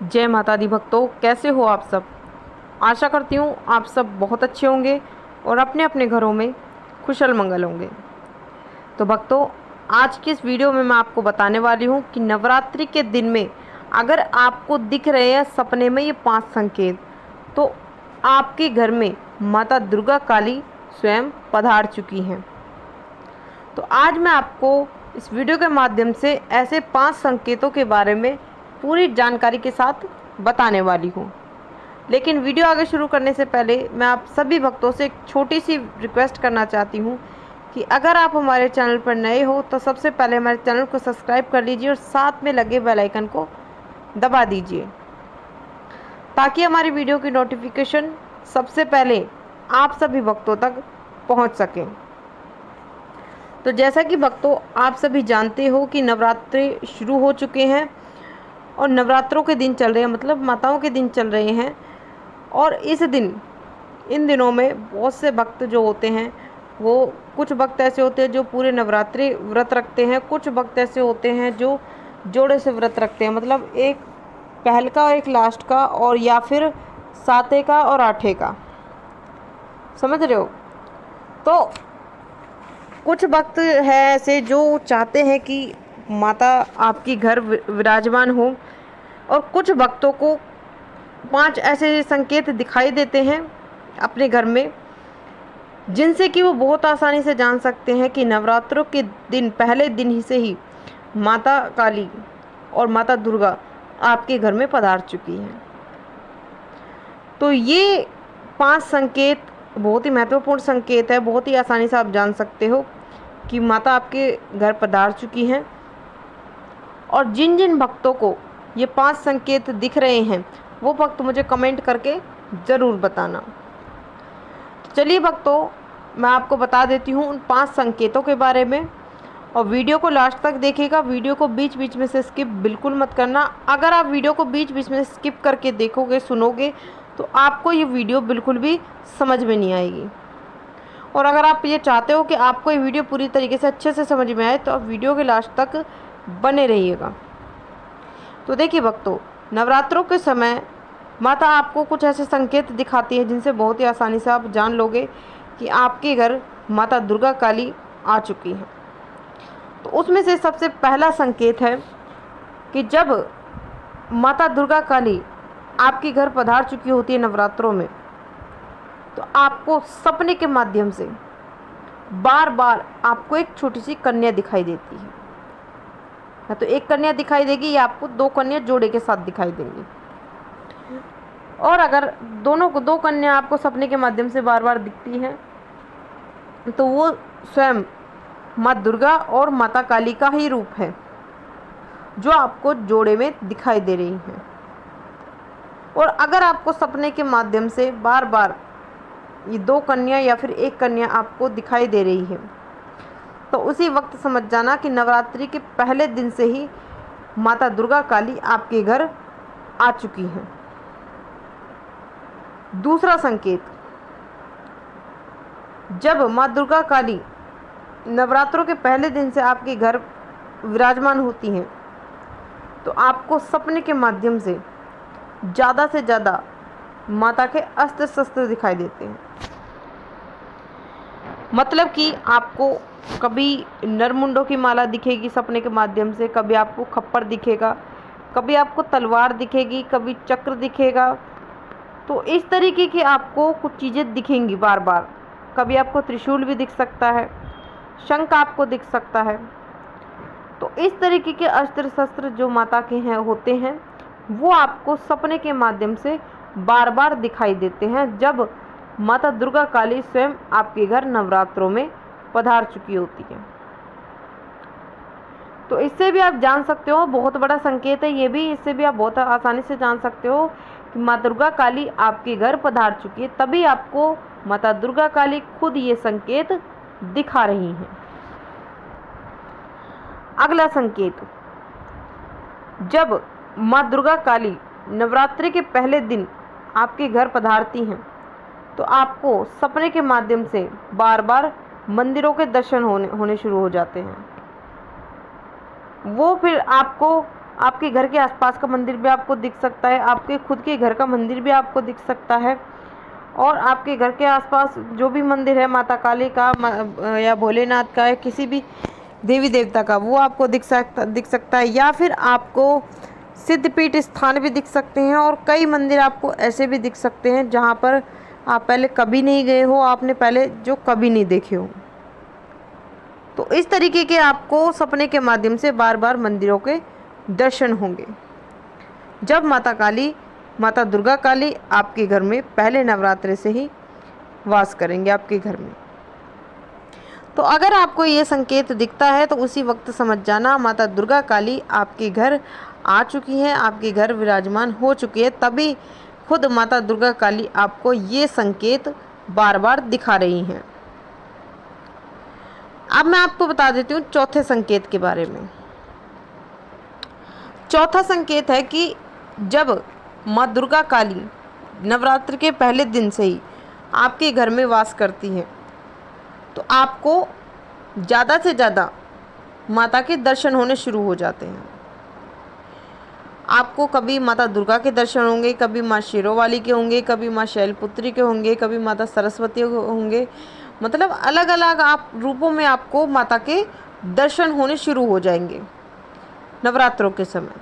जय माता दी भक्तों, कैसे हो आप सब। आशा करती हूँ आप सब बहुत अच्छे होंगे और अपने अपने घरों में कुशल मंगल होंगे। तो भक्तों, आज की इस वीडियो में मैं आपको बताने वाली हूँ कि नवरात्रि के दिन में अगर आपको दिख रहे हैं सपने में ये 5 संकेत, तो आपके घर में माता दुर्गा काली स्वयं पधार चुकी हैं। तो आज मैं आपको इस वीडियो के माध्यम से ऐसे 5 संकेतों के बारे में पूरी जानकारी के साथ बताने वाली हूँ। लेकिन वीडियो आगे शुरू करने से पहले मैं आप सभी भक्तों से एक छोटी सी रिक्वेस्ट करना चाहती हूँ कि अगर आप हमारे चैनल पर नए हो तो सबसे पहले हमारे चैनल को सब्सक्राइब कर लीजिए और साथ में लगे बेल आइकन को दबा दीजिए, ताकि हमारी वीडियो की नोटिफिकेशन सबसे पहले आप सभी भक्तों तक पहुँच सकें। तो जैसा कि भक्तों आप सभी जानते हो कि नवरात्रि शुरू हो चुके हैं और नवरात्रों के दिन चल रहे हैं, मतलब माताओं के दिन चल रहे हैं। और इन दिनों में बहुत से भक्त जो होते हैं, वो कुछ भक्त ऐसे होते हैं जो पूरे नवरात्रि व्रत रखते हैं, कुछ भक्त ऐसे होते हैं जो जोड़े से व्रत रखते हैं, मतलब एक पहल का और एक लास्ट का, और या फिर साते का और आठे का, समझ रहे हो। तो कुछ भक्त है ऐसे जो चाहते हैं कि माता आपकी घर विराजमान हो, और कुछ भक्तों को 5 ऐसे संकेत दिखाई देते हैं अपने घर में, जिनसे कि वो बहुत आसानी से जान सकते हैं कि नवरात्रों के दिन पहले दिन ही से ही माता काली और माता दुर्गा आपके घर में पधार चुकी हैं। तो ये 5 संकेत बहुत ही महत्वपूर्ण संकेत है, बहुत ही आसानी से आप जान सकते हो कि माता आपके घर पधार चुकी हैं। और जिन जिन भक्तों को ये 5 संकेत दिख रहे हैं वो भक्त मुझे कमेंट करके ज़रूर बताना। तो चलिए भक्तों, मैं आपको बता देती हूँ उन 5 संकेतों के बारे में, और वीडियो को लास्ट तक देखिएगा। वीडियो को बीच बीच में से स्किप बिल्कुल मत करना। अगर आप वीडियो को बीच बीच में स्किप करके देखोगे, सुनोगे, तो आपको ये वीडियो बिल्कुल भी समझ में नहीं आएगी। और अगर आप ये चाहते हो कि आपको ये वीडियो पूरी तरीके से अच्छे से समझ में आए, तो आप वीडियो के लास्ट तक बने रहिएगा। तो देखिए भक्तों, नवरात्रों के समय माता आपको कुछ ऐसे संकेत दिखाती है जिनसे बहुत ही आसानी से आप जान लोगे कि आपके घर माता दुर्गा काली आ चुकी है। तो उसमें से सबसे पहला संकेत है कि जब माता दुर्गा काली आपके घर पधार चुकी होती है नवरात्रों में, तो आपको सपने के माध्यम से बार बार आपको एक छोटी सी कन्या दिखाई देती है। या तो एक कन्या दिखाई देगी या आपको 2 कन्या जोड़े के साथ दिखाई देंगी। और अगर दोनों को 2 कन्या आपको सपने के माध्यम से बार बार दिखती हैं, तो वो स्वयं माँ दुर्गा और माता काली का ही रूप है जो आपको जोड़े में दिखाई दे रही हैं। और अगर आपको सपने के माध्यम से बार बार ये 2 कन्या या फिर 1 कन्या आपको दिखाई दे रही है, तो उसी वक्त समझ जाना कि नवरात्रि के पहले दिन से ही माता दुर्गा काली आपके घर आ चुकी हैं। दूसरा संकेत, जब माँ दुर्गा काली नवरात्रों के पहले दिन से आपके घर विराजमान होती हैं, तो आपको सपने के माध्यम से ज़्यादा माता के अस्त्र शस्त्र दिखाई देते हैं। मतलब कि आपको कभी नरमुंडों की माला दिखेगी सपने के माध्यम से, कभी आपको खप्पर दिखेगा, कभी आपको तलवार दिखेगी, कभी चक्र दिखेगा। तो इस तरीके की आपको कुछ चीज़ें दिखेंगी बार बार। कभी आपको त्रिशूल भी दिख सकता है, शंख आपको दिख सकता है। तो इस तरीके के अस्त्र शस्त्र जो माता के हैं होते हैं, वो आपको सपने के माध्यम से बार बार दिखाई देते हैं जब माता दुर्गा काली स्वयं आपके घर नवरात्रों में पधार चुकी होती है। तो इससे भी आप जान सकते हो, बहुत बड़ा संकेत है ये भी, इससे भी आप बहुत आसानी से जान सकते हो कि माँ दुर्गा काली आपके घर पधार चुकी है। तभी आपको माता दुर्गा काली खुद ये संकेत दिखा रही हैं। अगला संकेत, जब माँ दुर्गा काली नवरात्रि के पहले दिन आपके घर पधारती हैं, तो आपको सपने के माध्यम से बार बार मंदिरों के दर्शन होने शुरू हो जाते हैं। वो फिर आपको आपके घर के आसपास का मंदिर भी आपको दिख सकता है, आपके खुद के घर का मंदिर भी आपको दिख सकता है, और आपके घर के आसपास जो भी मंदिर है माता काली का या भोलेनाथ का या किसी भी देवी देवता का, वो आपको दिख सकता है। या फिर आपको सिद्धपीठ स्थान भी दिख सकते हैं, और कई मंदिर आपको ऐसे भी दिख सकते हैं जहाँ पर आप पहले कभी नहीं गए हो, आपने पहले जो कभी नहीं देखे हो। तो इस तरीके के आपको सपने के माध्यम से बार बार मंदिरों के दर्शन होंगे जब माता दुर्गा काली आपके घर में पहले नवरात्रे से ही वास करेंगे आपके घर में। तो अगर आपको ये संकेत दिखता है तो उसी वक्त समझ जाना माता दुर्गा काली आपके घर आ चुकी हैं, आपके घर विराजमान हो चुकी है। तभी खुद माता दुर्गा काली आपको ये संकेत बार बार दिखा रही हैं। अब मैं आपको बता देती हूँ चौथे संकेत के बारे में। चौथा संकेत है कि जब माँ दुर्गा काली नवरात्र के पहले दिन से ही आपके घर में वास करती हैं तो आपको ज़्यादा से ज़्यादा माता के दर्शन होने शुरू हो जाते हैं। आपको कभी माता दुर्गा के दर्शन होंगे, कभी माँ शेरोवाली के होंगे, कभी माँ शैलपुत्री के होंगे, कभी माता सरस्वती होंगे। मतलब अलग अलग आप रूपों में आपको माता के दर्शन होने शुरू हो जाएंगे नवरात्रों के समय।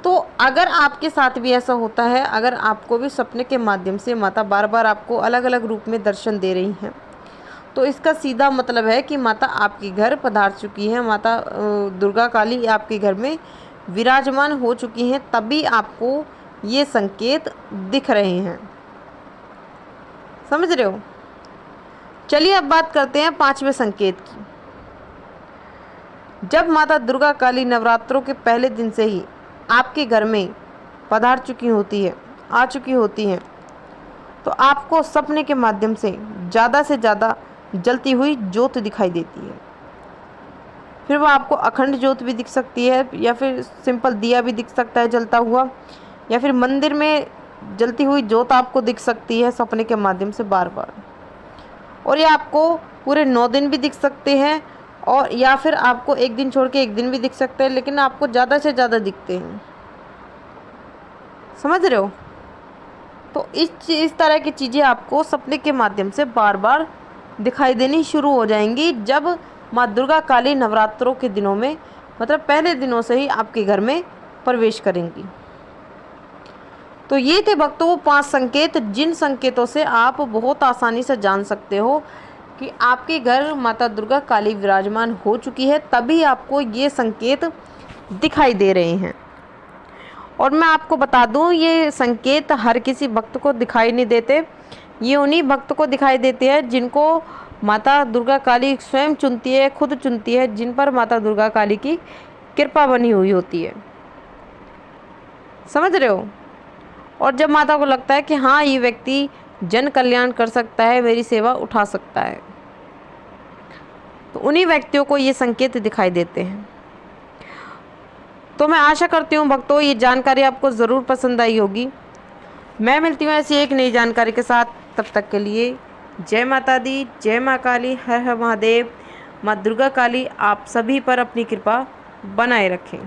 तो अगर आपके साथ भी ऐसा होता है, अगर आपको भी सपने के माध्यम से माता बार बार आपको अलग अलग रूप में दर्शन दे रही हैं, तो इसका सीधा मतलब है कि माता आपके घर पधार चुकी है, माता दुर्गा काली आपके घर में विराजमान हो चुकी हैं, तभी आपको ये संकेत दिख रहे हैं। समझ रहे हो? चलिए अब बात करते हैं पांचवें संकेत की। जब माता दुर्गा काली नवरात्रों के पहले दिन से ही आपके घर में पधार चुकी होती है, आ चुकी होती हैं, तो आपको सपने के माध्यम से ज़्यादा जलती हुई ज्योत दिखाई देती है। फिर वो आपको अखंड ज्योत भी दिख सकती है, या फिर सिंपल दिया भी दिख सकता है जलता हुआ, या फिर मंदिर में जलती हुई ज्योत आपको दिख सकती है सपने के माध्यम से बार बार। और ये आपको पूरे 9 दिन भी दिख सकते हैं, और या फिर आपको एक दिन छोड़ के एक दिन भी दिख सकते हैं, लेकिन आपको ज़्यादा से ज़्यादा दिखते हैं। समझ रहे हो? तो इस तरह की चीज़ें आपको सपने के माध्यम से बार बार दिखाई देनी शुरू हो जाएंगी जब माँ दुर्गा काली नवरात्रों के दिनों में, मतलब पहले दिनों से ही आपके घर में प्रवेश करेंगी। तो ये थे भक्तों वो 5 संकेत, जिन संकेतों से आप बहुत आसानी से जान सकते हो कि आपके घर माता दुर्गा काली विराजमान हो चुकी है, तभी आपको ये संकेत दिखाई दे रहे हैं। और मैं आपको बता दूं, ये संकेत हर किसी भक्त को दिखाई नहीं देते, ये उन्हीं भक्त को दिखाई देते हैं जिनको माता दुर्गा काली स्वयं चुनती है, खुद चुनती है, जिन पर माता दुर्गा काली की कृपा बनी हुई होती है। समझ रहे हो? और जब माता को लगता है कि हाँ ये व्यक्ति जन कल्याण कर सकता है, मेरी सेवा उठा सकता है, तो उन्हीं व्यक्तियों को ये संकेत दिखाई देते हैं। तो मैं आशा करती हूँ भक्तों ये जानकारी आपको ज़रूर पसंद आई होगी। मैं मिलती हूँ ऐसी एक नई जानकारी के साथ, तब तक के लिए जय माता दी, जय माँ काली, हर हर महादेव। माँ दुर्गा काली आप सभी पर अपनी कृपा बनाए रखें।